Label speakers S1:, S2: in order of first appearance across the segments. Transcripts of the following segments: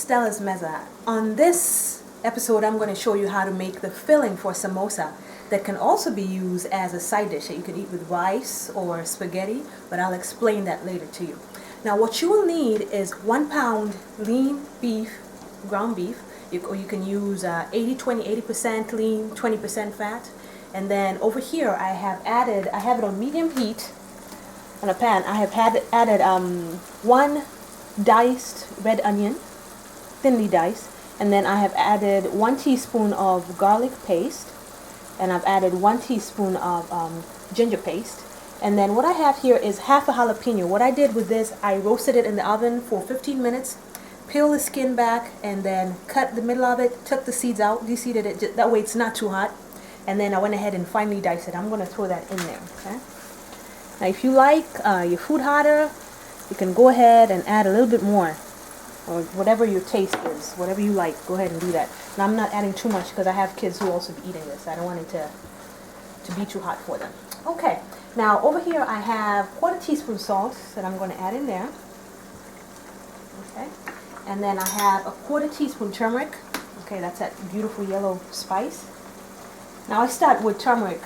S1: Stella's Mezza. On this episode, I'm going to show you how to make the filling for samosa that can also be used as a side dish that you can eat with rice or spaghetti, but I'll explain that later to you. Now what you will need is 1 pound lean beef, ground beef, or you can use 80% lean, 20% fat. And then over here I have it on medium heat on a pan. I have added 1 diced red onion, thinly diced, and then I have added 1 teaspoon of garlic paste, and I've added 1 teaspoon of ginger paste. And then what I have here is half a jalapeno. What I did with this, I roasted it in the oven for 15 minutes, peeled the skin back, and then cut the middle of it, took the seeds out, deseeded it, that way it's not too hot. And then I went ahead and finely diced it. I'm going to throw that in there, okay? Now if you like your food hotter, you can go ahead and add a little bit more, or whatever your taste is, whatever you like, go ahead and do that. Now I'm not adding too much because I have kids who also be eating this. I don't want it to be too hot for them. Okay, now over here I have 1/4 teaspoon salt that I'm going to add in there. Okay, and then I have a 1/4 teaspoon turmeric. Okay, that's that beautiful yellow spice. Now I start with turmeric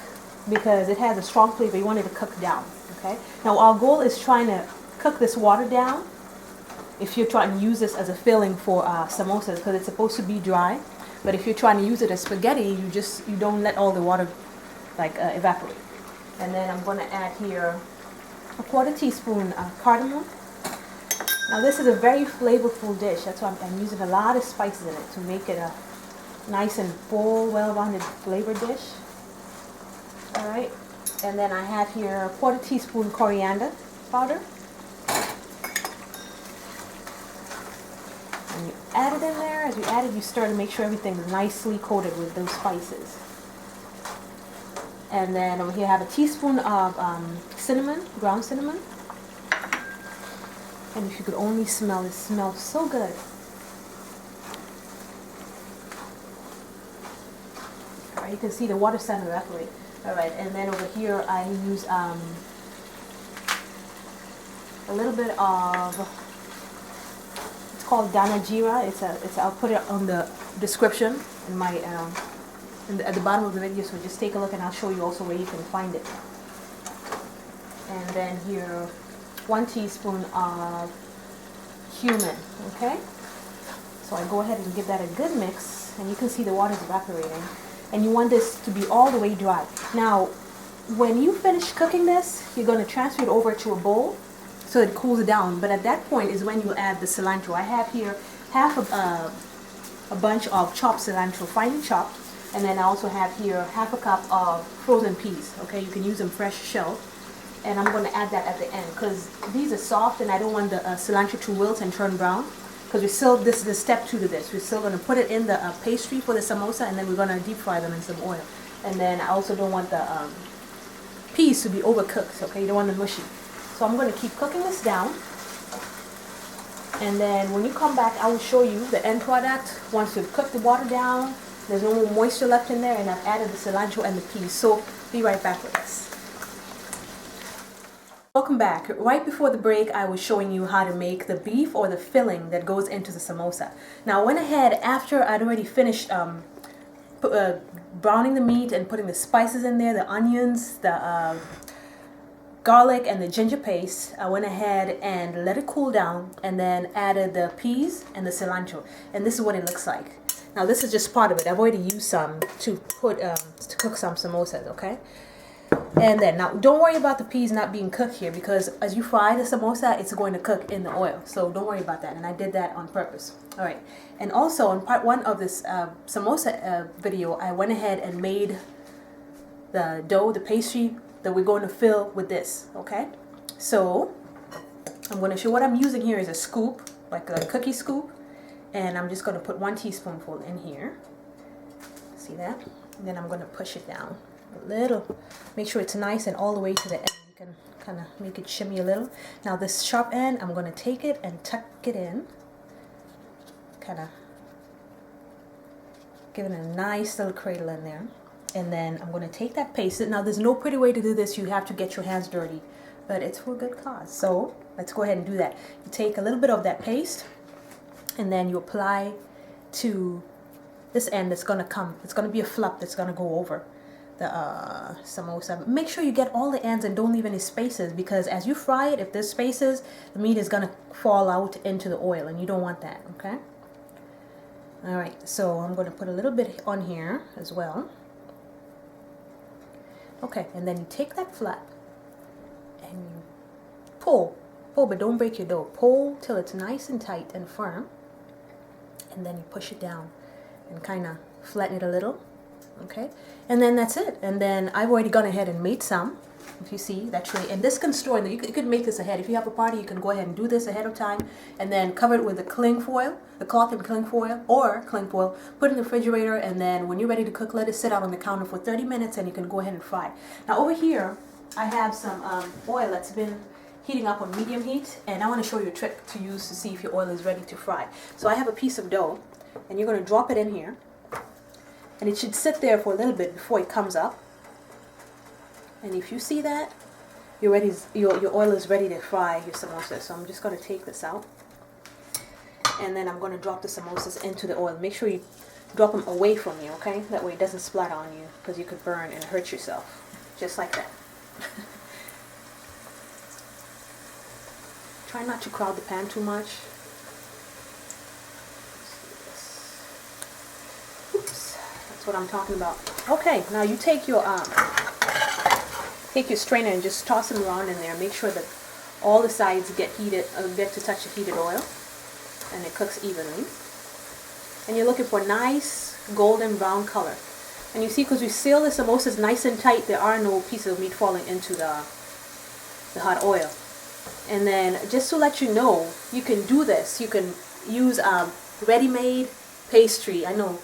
S1: because it has a strong flavor. You want it to cook down. Okay, now our goal is trying to cook this water down if you're trying to use this as a filling for samosas, because it's supposed to be dry. But if you're trying to use it as spaghetti, you don't let all the water evaporate. And then I'm going to add here a 1/4 teaspoon cardamom. Now this is a very flavorful dish. That's why I'm using a lot of spices in it to make it a nice and full, well-rounded flavor dish. All right. And then I have here a 1/4 teaspoon coriander powder. And you add it in there. As you add it, you stir to make sure everything is nicely coated with those spices. And then over here I have a teaspoon of cinnamon, ground cinnamon. And if you could only smell, it smells so good. All right, you can see the water starting to evaporate. All right, and then over here I use a little bit of, it's called Dana Jira. I'll put it on the description in my at the bottom of the video, so just take a look and I'll show you also where you can find it. And then here 1 teaspoon of cumin. Okay, so I go ahead and give that a good mix, and you can see the water is evaporating. And you want this to be all the way dry. Now, when you finish cooking this, you're going to transfer it over to a bowl so it cools down. But at that point is when you add the cilantro. I have here half of a bunch of chopped cilantro, finely chopped. And then I also have here half a cup of frozen peas. Okay, you can use them fresh shelled. And I'm going to add that at the end because these are soft and I don't want the cilantro to wilt and turn brown. Because this is step 2 to this. We're still going to put it in the pastry for the samosa, and then we're going to deep fry them in some oil. And then I also don't want the peas to be overcooked, okay? You don't want them mushy. So I'm going to keep cooking this down. And then when you come back, I will show you the end product. Once you've cooked the water down, there's no more moisture left in there, and I've added the cilantro and the peas. So be right back with us. Welcome back. Right before the break, I was showing you how to make the beef or the filling that goes into the samosa. Now I went ahead after I'd already finished browning the meat and putting the spices in there, the onions, the garlic, and the ginger paste. I went ahead and let it cool down and then added the peas and the cilantro. And this is what it looks like. Now this is just part of it. I've already used some to cook some samosas, okay? And then, now don't worry about the peas not being cooked here, because as you fry the samosa, it's going to cook in the oil. So don't worry about that. And I did that on purpose. All right. And also in part 1 of this samosa video, I went ahead and made the dough, the pastry that we're going to fill with this. Okay. So I'm going to show what I'm using here is a scoop, like a cookie scoop. And I'm just going to put 1 teaspoonful in here. See that? And then I'm going to push it down a little. Make sure it's nice and all the way to the end. You can kind of make it shimmy a little. Now this sharp end, I'm going to take it and tuck it in. Kind of give it a nice little cradle in there. And then I'm going to take that paste. Now there's no pretty way to do this. You have to get your hands dirty. But it's for a good cause. So let's go ahead and do that. You take a little bit of that paste and then you apply to this end. It's gonna come. It's gonna be a flap that's gonna go over the samosa. Make sure you get all the ends and don't leave any spaces, because as you fry it, if there's spaces, the meat is gonna fall out into the oil, and you don't want that. Okay. All right. So I'm gonna put a little bit on here as well. Okay, and then you take that flap and you pull, but don't break your dough. Pull till it's nice and tight and firm, and then you push it down and kind of flatten it a little. Okay, and then that's it. And then I've already gone ahead and made some. If you see that tray, and this can store, you could make this ahead. If you have a party, you can go ahead and do this ahead of time, and then cover it with the cling foil, the cloth and cling foil, or cling foil. Put it in the refrigerator, and then when you're ready to cook, let it sit out on the counter for 30 minutes, and you can go ahead and fry. Now over here, I have some oil that's been heating up on medium heat, and I want to show you a trick to use to see if your oil is ready to fry. So I have a piece of dough, and you're going to drop it in here, and it should sit there for a little bit before it comes up. And if you see that, your oil is ready to fry your samosas. So I'm just going to take this out, and then I'm going to drop the samosas into the oil. Make sure you drop them away from you, okay? That way it doesn't splatter on you, because you could burn and hurt yourself. Just like that. Try not to crowd the pan too much. Oops, that's what I'm talking about. Okay, now you take your strainer and just toss them around in there. Make sure that all the sides get heated, get to touch the heated oil, and it cooks evenly. And you're looking for nice golden brown color. And you see, because we seal the samosas nice and tight, there are no pieces of meat falling into the hot oil. And then just to let you know, you can do this. You can use ready-made pastry, I know,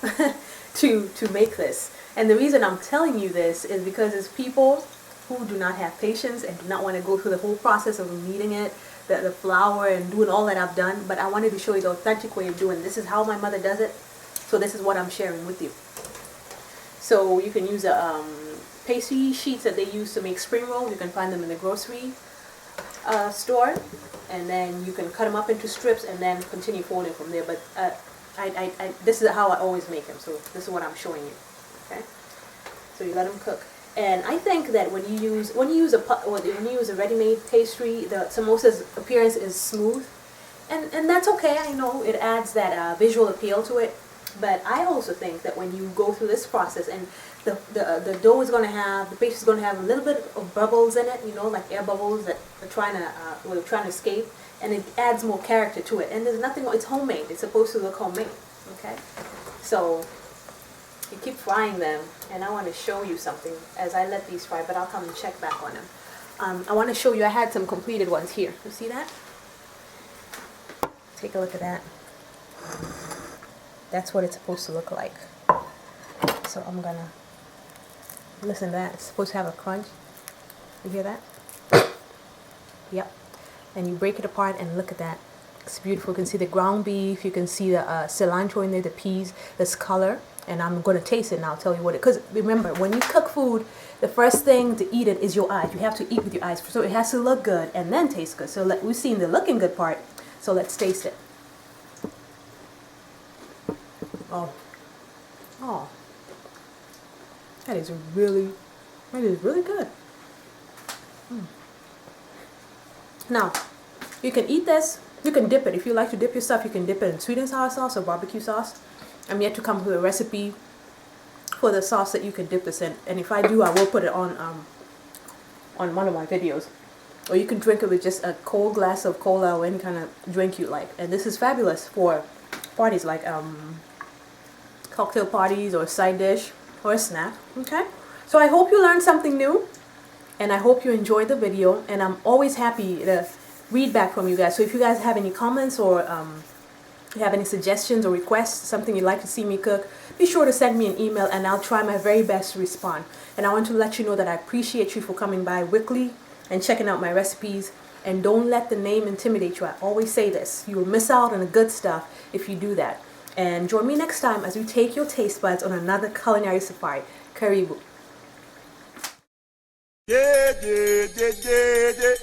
S1: to make this. And the reason I'm telling you this is because it's people who do not have patience and do not want to go through the whole process of kneading it, the flour, and doing all that I've done. But I wanted to show you the authentic way of doing it. This is how my mother does it, so this is what I'm sharing with you. So you can use pastry sheets that they use to make spring rolls. You can find them in the grocery store, and then you can cut them up into strips and then continue folding from there. But this is how I always make them, so this is what I'm showing you. Okay, so you let them cook. And I think that when you use a ready-made pastry, the samosa's appearance is smooth, and that's okay. I know it adds that visual appeal to it, but I also think that when you go through this process, and the dough is going to have, the pastry is going to have a little bit of bubbles in it, you know, like air bubbles that are trying to escape, and it adds more character to it. And there's nothing. It's homemade. It's supposed to look homemade. Okay, so you keep frying them, and I want to show you something as I let these fry, but I'll come and check back on them. I want to show you, I had some completed ones here. You see that? Take a look at that. That's what it's supposed to look like. So I'm gonna listen to that. It's supposed to have a crunch. You hear that? Yep. And you break it apart and look at that. It's beautiful. You can see the ground beef. You can see the cilantro in there, the peas, this color. And I'm going to taste it, and I'll tell you what it. Because remember, when you cook food, the first thing to eat it is your eyes. You have to eat with your eyes, so it has to look good and then taste good. So we've seen the looking good part. So let's taste it. Oh, that is really good. Now, you can eat this. You can dip it. If you like to dip your stuff, you can dip it in sweet and sour sauce or barbecue sauce. I'm yet to come up with a recipe for the sauce that you can dip this in. And if I do, I will put it on one of my videos. Or you can drink it with just a cold glass of cola or any kind of drink you like. And this is fabulous for parties like cocktail parties or a side dish or a snack. Okay? So I hope you learned something new. And I hope you enjoyed the video. And I'm always happy to read back from you guys. So if you guys have any comments or you have any suggestions or requests, something you'd like to see me cook, be sure to send me an email, and I'll try my very best to respond. And I want to let you know that I appreciate you for coming by weekly and checking out my recipes. And don't let the name intimidate you. I always say this. You will miss out on the good stuff if you do that. And join me next time as we take your taste buds on another culinary safari. Karibu.
S2: Yeah, yeah, yeah, yeah, yeah.